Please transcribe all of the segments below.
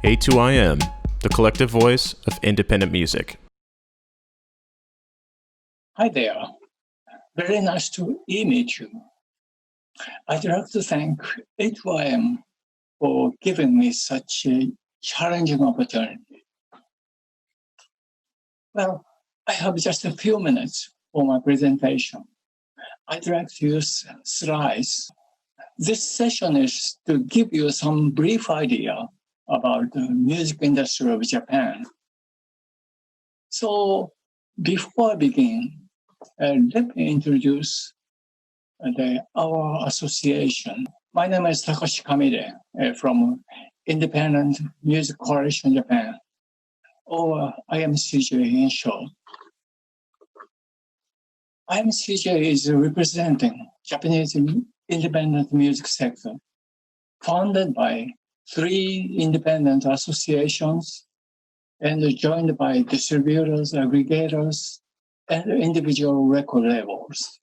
A2IM, the collective voice of independent music. Hi there. Very nice to meet you. I'd like to thank A2IM for giving me such a challenging opportunity. Well, I have just a few minutes for my presentation. I'd like to use slides. This session is to give you some brief idea about the music industry of Japan. So before I begin, let me introduce our association. My name is Takashi Kamide from Independent Music Coalition Japan, or IMCJ in short. IMCJ is representing Japanese independent music sector, founded by 3 independent associations and joined by distributors, aggregators, and individual record labels.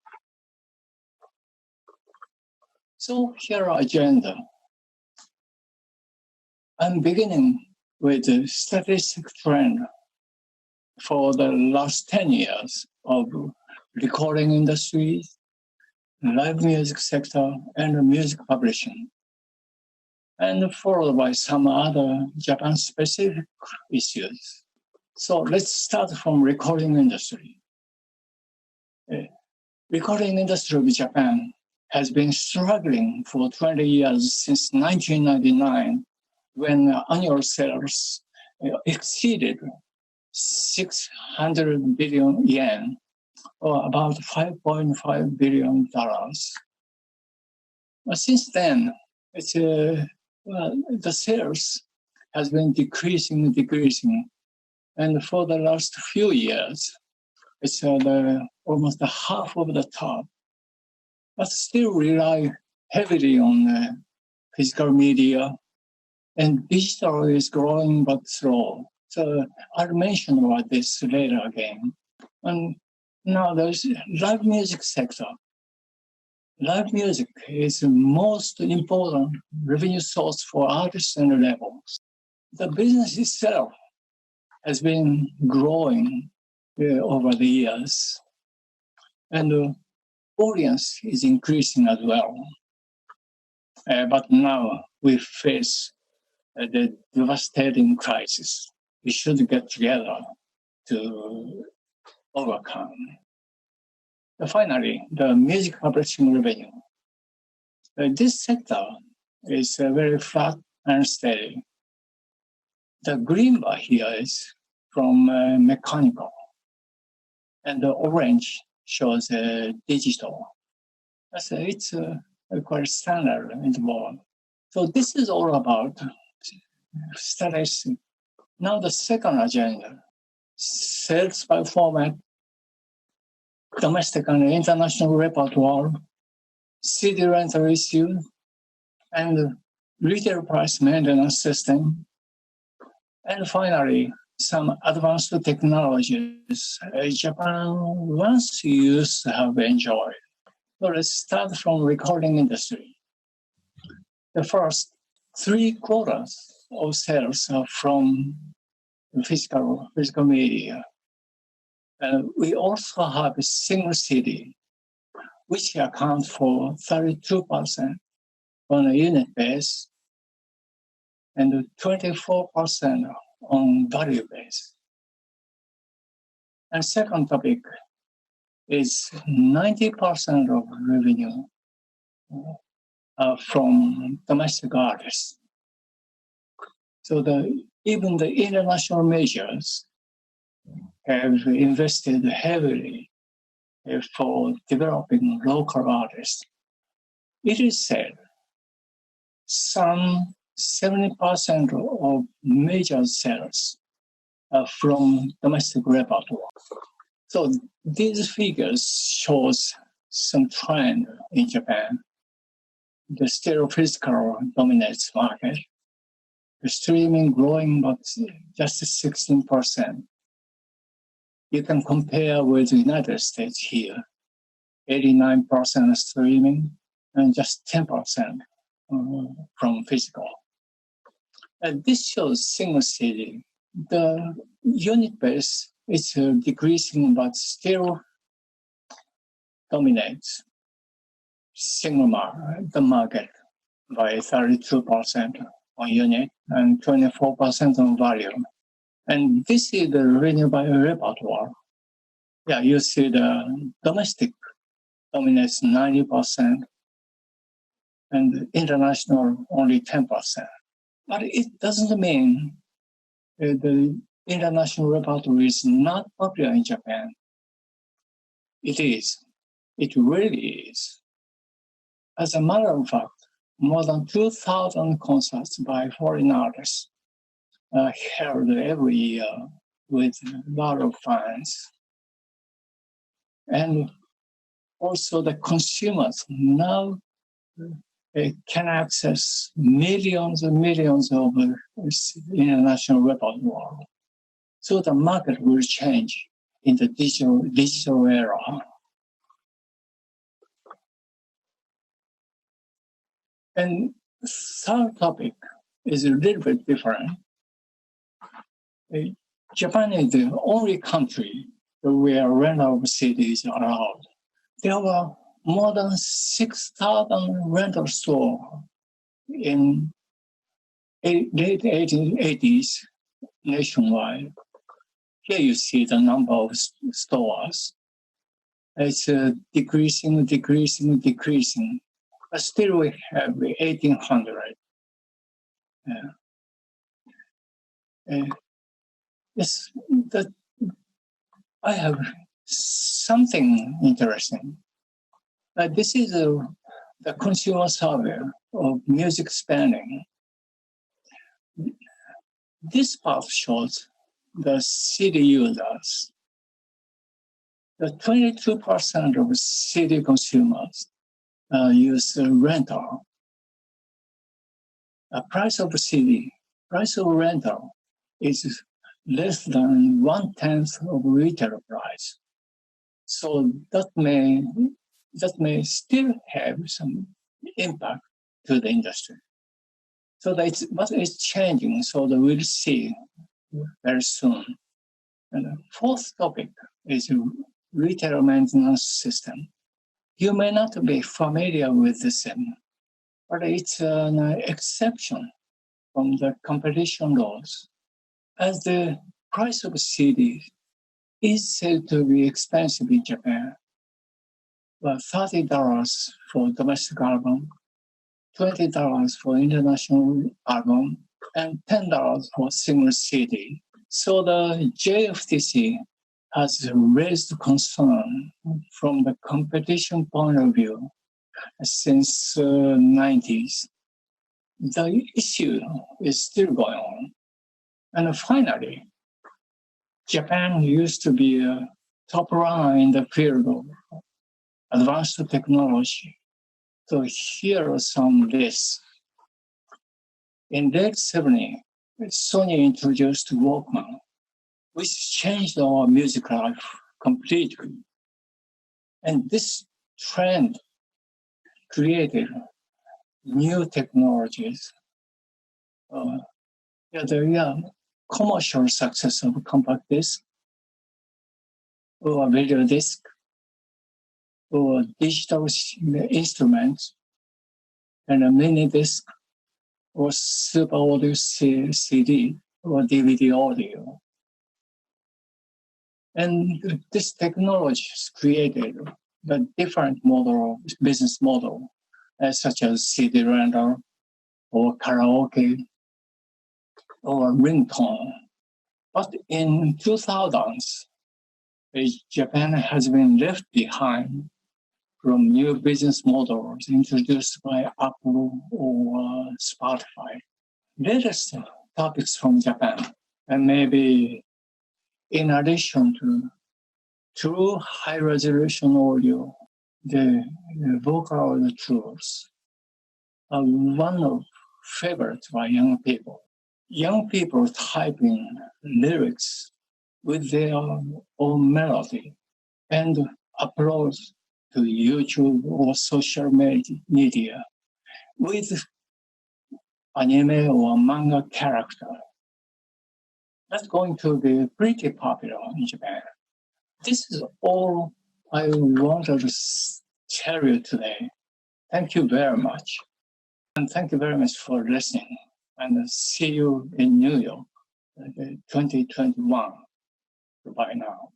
So here are agenda. I'm beginning with the statistic trend for the last 10 years of recording industry, live music sector, and music publishing, and followed by some other Japan-specific issues. So let's start from recording industry. Recording industry of Japan has been struggling for 20 years since 1999, when annual sales exceeded 600 billion yen, or about $5.5 billion. Since then, the sales has been decreasing, and for the last few years, it's almost half of the top, but still rely heavily on physical media, and digital is growing but slow. So I'll mention about this later again. And now there's live music sector. Live music is the most important revenue source for artists and labels. The business itself has been growing over the years, and the audience is increasing as well. But now we face the devastating crisis. We should get together to overcome. Finally, the music publishing revenue. This sector is very flat and steady. The green bar here is from mechanical, and the orange shows digital. So it's quite standard in the world. So this is all about statistics. Now the second agenda, sales by format, domestic and international repertoire, CD rental issue, and retail price maintenance system. And finally, some advanced technologies Japan once used to have enjoyed. So let's start from recording industry. The first 3/4 of sales are from physical media. And we also have a single CD, which accounts for 32% on a unit base and 24% on value base. And second topic is 90% of revenue from domestic artists. So even the international majors have invested heavily for developing local artists. It is said some 70% of major sales are from domestic repertoire. So these figures shows some trend in Japan. The stereo physical dominates market. The streaming growing, but just 16%. You can compare with the United States here, 89% streaming and just 10% from physical. And this shows single CD. The unit base is decreasing, but still dominates the market by 32% on unit and 24% on value. And this is the revenue by repertoire. Yeah, you see the domestic dominates 90% and international only 10%. But it doesn't mean the international repertoire is not popular in Japan. It is. It really is. As a matter of fact, more than 2,000 concerts by foreign artists are held every year with a lot of fans. And also the consumers now can access millions and millions of international repertoire. So the market will change in the digital era. And third topic is a little bit different. Japan is the only country where rental CDs are allowed. There were more than 6,000 rental stores in late 1880s nationwide. Here you see the number of stores. It's decreasing. But still we have 1,800. Yes, I have something interesting. This is the consumer survey of music spending. This part shows the CD users. The 22% of CD consumers use rental. The price of rental is less than 1/10 of retail price. So that may still have some impact to the industry. So but it's changing. So that we'll see very soon. And the fourth topic is retail maintenance system. You may not be familiar with this, but it's an exception from the competition laws. As the price of CD is said to be expensive in Japan, but $30 for domestic album, $20 for international album, and $10 for single CD. So the JFTC has raised concern from the competition point of view since 90s. The issue is still going on. And finally, Japan used to be a top runner in the field of advanced technology. So here are some lists. In late 70s, Sony introduced Walkman, which changed our music life completely. And this trend created new technologies. The commercial success of compact disc, or video disc, or digital instruments, and a mini disc, or super audio CD, or DVD audio. And this technology has created a different business model, such as CD rental, or karaoke, or ringtone. But in 2000s, Japan has been left behind from new business models introduced by Apple or Spotify. Latest topics from Japan, and maybe in addition to true high-resolution audio, the vocal tools are one of favorites by young people. Young people type in lyrics with their own melody and upload to YouTube or social media with anime or manga character. That's going to be pretty popular in Japan. This is all I wanted to tell you today. Thank you very much. And thank you very much for listening. And see you in New York, 2021. Bye now.